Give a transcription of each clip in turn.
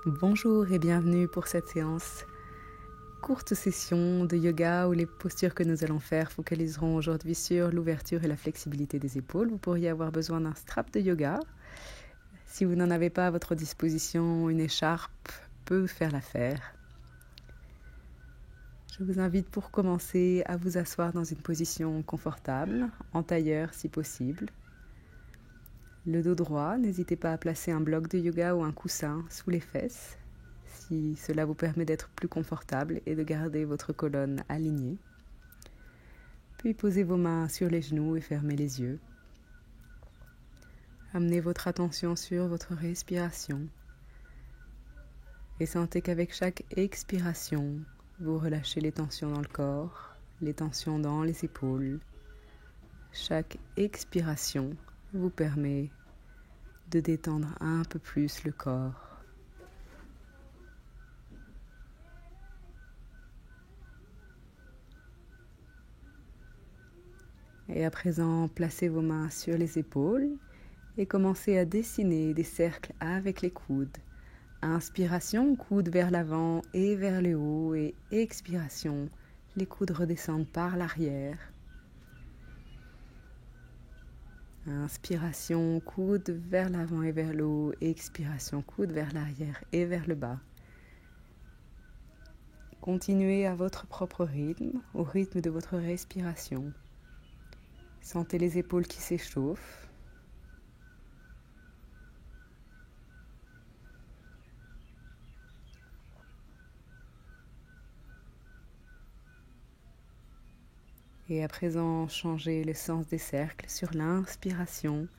Bonjour et bienvenue pour cette courte session de yoga où les postures que nous allons faire focaliseront aujourd'hui sur l'ouverture et la flexibilité des épaules. Vous pourriez avoir besoin d'un strap de yoga. Si vous n'en avez pas à votre disposition, une écharpe peut faire l'affaire. Je vous invite pour commencer à vous asseoir dans une position confortable, en tailleur si possible. Le dos droit, n'hésitez pas à placer un bloc de yoga ou un coussin sous les fesses, si cela vous permet d'être plus confortable et de garder votre colonne alignée. Puis posez vos mains sur les genoux et fermez les yeux. Amenez votre attention sur votre respiration et sentez qu'avec chaque expiration, vous relâchez les tensions dans le corps, les tensions dans les épaules. Chaque expiration vous permet de détendre un peu plus le corps. Et à présent, placez vos mains sur les épaules et commencez à dessiner des cercles avec les coudes. Inspiration, coude vers l'avant et vers le haut, et expiration, les coudes redescendent par l'arrière. Inspiration, coude vers l'avant et vers le haut, expiration, coude vers l'arrière et vers le bas. Continuez à votre propre rythme, au rythme de votre respiration. Sentez les épaules qui s'échauffent. Et à présent, changez le sens des cercles sur l'inspiration.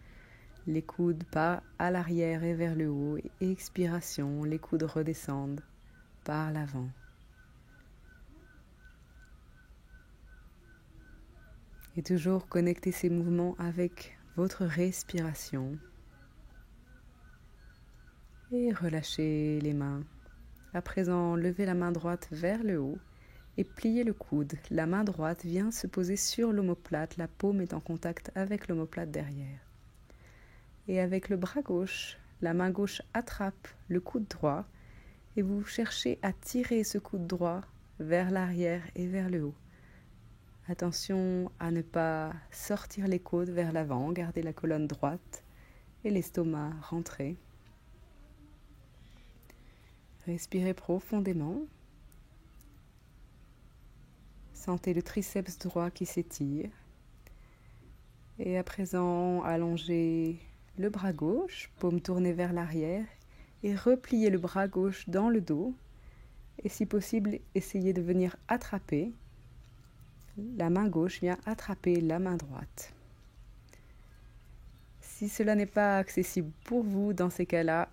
Les coudes pas à l'arrière et vers le haut. Et expiration, les coudes redescendent par l'avant. Et toujours connectez ces mouvements avec votre respiration. Et relâchez les mains. À présent, levez la main droite vers le haut et pliez le coude. La main droite vient se poser sur l'omoplate, la paume est en contact avec l'omoplate derrière. Et avec le bras gauche, la main gauche attrape le coude droit et vous cherchez à tirer ce coude droit vers l'arrière et vers le haut. Attention à ne pas sortir les côtes vers l'avant, gardez la colonne droite et l'estomac rentré. Respirez profondément. Sentez le triceps droit qui s'étire. Et à présent, allongez le bras gauche, paume tournée vers l'arrière, et repliez le bras gauche dans le dos. Et si possible, essayez de venir attraper. La main gauche vient attraper la main droite. Si cela n'est pas accessible pour vous, dans ces cas-là,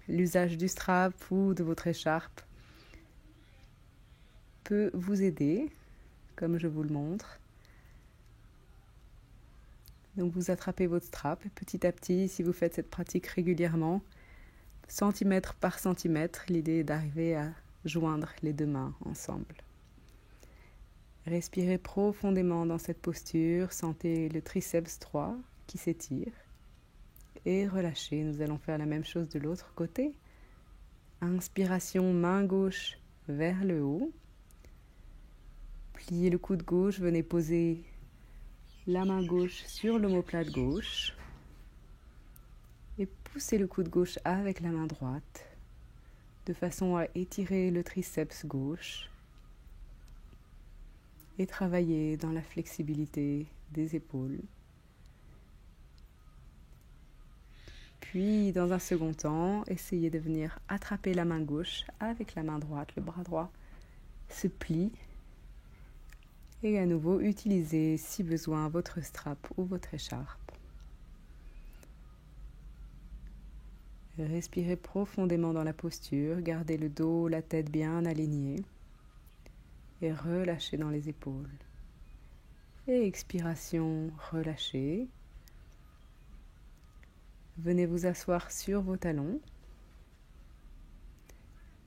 l'usage du strap ou de votre écharpe peut vous aider, comme je vous le montre. Donc vous attrapez votre strap et petit à petit, si vous faites cette pratique régulièrement, centimètre par centimètre, l'idée est d'arriver à joindre les deux mains ensemble. Respirez profondément dans cette posture, sentez le triceps droit qui s'étire et relâchez. Nous allons faire la même chose de l'autre côté. Inspiration, main gauche vers le haut. Pliez le coude gauche, venez poser la main gauche sur l'omoplate gauche et poussez le coude gauche avec la main droite de façon à étirer le triceps gauche et travailler dans la flexibilité des épaules. Puis, dans un second temps, essayez de venir attraper la main gauche avec la main droite. Le bras droit se plie. Et à nouveau, utilisez, si besoin, votre strap ou votre écharpe. Respirez profondément dans la posture. Gardez le dos, la tête bien alignée. Et relâchez dans les épaules. Et expiration, relâchez. Venez vous asseoir sur vos talons.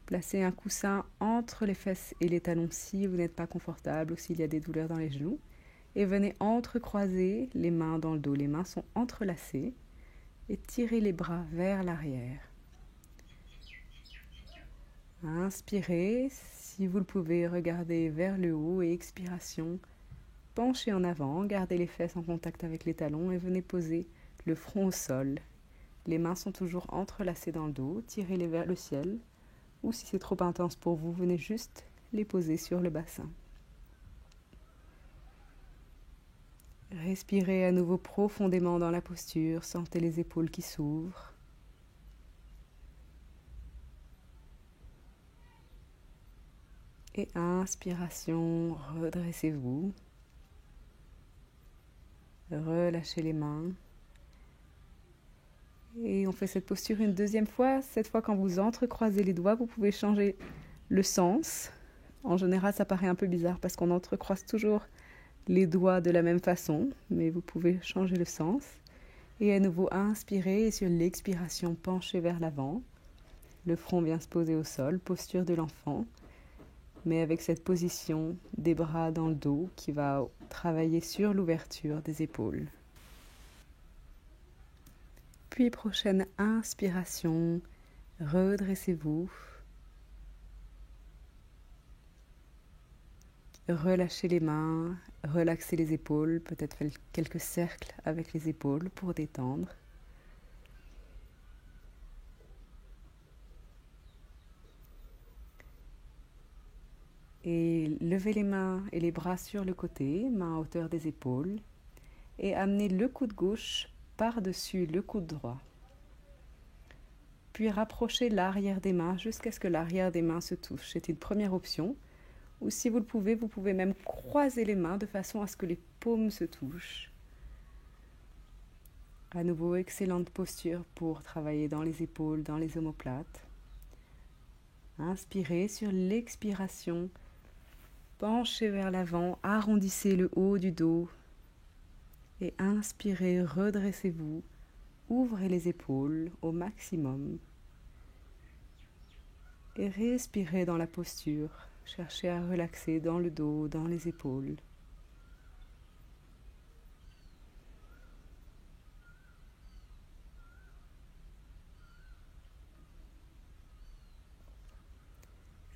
Placez un coussin entre les fesses et les talons si vous n'êtes pas confortable ou s'il y a des douleurs dans les genoux. Et venez entrecroiser les mains dans le dos. Les mains sont entrelacées et tirez les bras vers l'arrière. Inspirez, si vous le pouvez, regardez vers le haut et expiration. Penchez en avant, gardez les fesses en contact avec les talons et venez poser le front au sol. Les mains sont toujours entrelacées dans le dos, tirez-les vers le ciel. Ou si c'est trop intense pour vous, venez juste les poser sur le bassin. Respirez à nouveau profondément dans la posture, sentez les épaules qui s'ouvrent. Et inspiration, redressez-vous. Relâchez les mains. Et on fait cette posture une deuxième fois. Cette fois, quand vous entrecroisez les doigts, vous pouvez changer le sens. En général, ça paraît un peu bizarre parce qu'on entrecroise toujours les doigts de la même façon, mais vous pouvez changer le sens. Et à nouveau, inspirez et sur l'expiration, penchez vers l'avant. Le front vient se poser au sol, posture de l'enfant, mais avec cette position des bras dans le dos qui va travailler sur l'ouverture des épaules. Puis prochaine inspiration, redressez-vous. Relâchez les mains, relaxez les épaules, peut-être faites quelques cercles avec les épaules pour détendre. Et levez les mains et les bras sur le côté, mains à hauteur des épaules, et amenez le coude gauche par-dessus le coude droit. Puis rapprochez l'arrière des mains jusqu'à ce que l'arrière des mains se touche. C'est une première option. Ou si vous le pouvez, vous pouvez même croiser les mains de façon à ce que les paumes se touchent. À nouveau, excellente posture pour travailler dans les épaules, dans les omoplates. Inspirez sur l'expiration. Penchez vers l'avant, arrondissez le haut du dos. Et inspirez, redressez-vous. Ouvrez les épaules au maximum. Et respirez dans la posture. Cherchez à relaxer dans le dos, dans les épaules.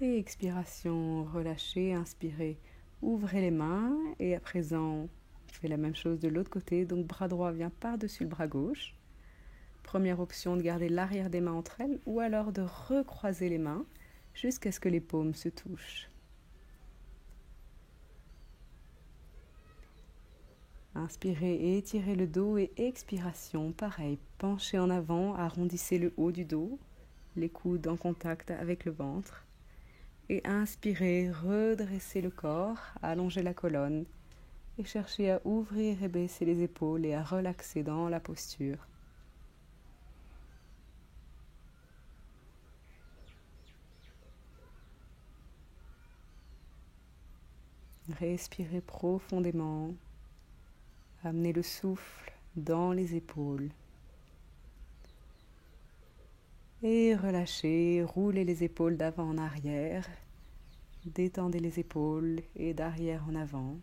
Et expiration, relâchez, inspirez, ouvrez les mains et à présent, je fais la même chose de l'autre côté. Donc bras droit vient par-dessus le bras gauche. Première option de garder l'arrière des mains entre elles ou alors de recroiser les mains jusqu'à ce que les paumes se touchent. Inspirez, étirez le dos et expiration, pareil, penchez en avant, arrondissez le haut du dos, les coudes en contact avec le ventre. Et inspirez, redressez le corps, allongez la colonne et cherchez à ouvrir et baisser les épaules et à relaxer dans la posture. Respirez profondément, amenez le souffle dans les épaules. Et relâchez, roulez les épaules d'avant en arrière, détendez les épaules et d'arrière en avant.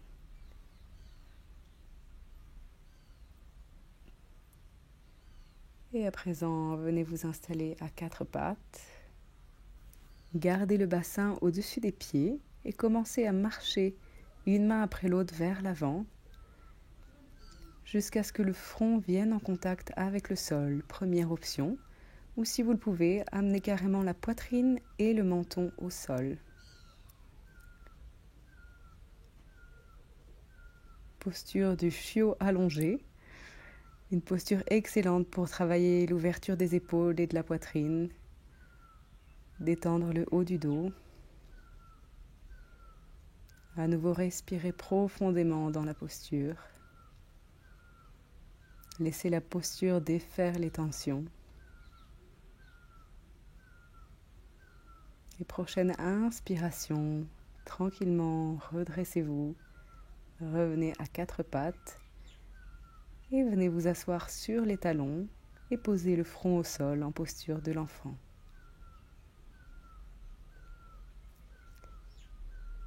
Et à présent, venez vous installer à quatre pattes. Gardez le bassin au-dessus des pieds et commencez à marcher une main après l'autre vers l'avant jusqu'à ce que le front vienne en contact avec le sol. Première option. Ou si vous le pouvez, amenez carrément la poitrine et le menton au sol. Posture du chiot allongé. Une posture excellente pour travailler l'ouverture des épaules et de la poitrine. Détendre le haut du dos. À nouveau, respirez profondément dans la posture. Laissez la posture défaire les tensions. Et prochaine inspiration, tranquillement, redressez-vous. Revenez à quatre pattes. Et venez vous asseoir sur les talons et posez le front au sol en posture de l'enfant.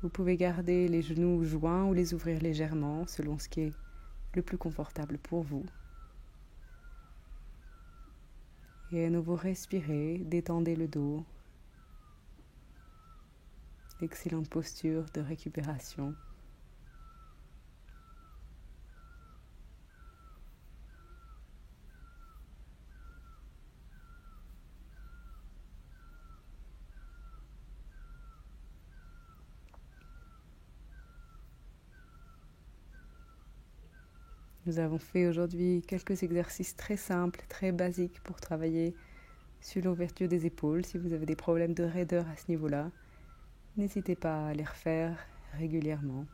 Vous pouvez garder les genoux joints ou les ouvrir légèrement selon ce qui est le plus confortable pour vous. Et à nouveau respirez, détendez le dos. excellente posture de récupération. Nous avons fait aujourd'hui quelques exercices très simples, très basiques pour travailler sur l'ouverture des épaules. Si vous avez des problèmes de raideur à ce niveau-là, n'hésitez pas à les refaire régulièrement.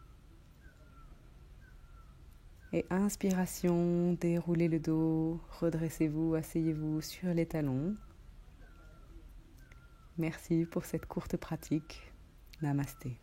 Et inspiration, déroulez le dos, redressez-vous, asseyez-vous sur les talons. Merci pour cette courte pratique. Namasté.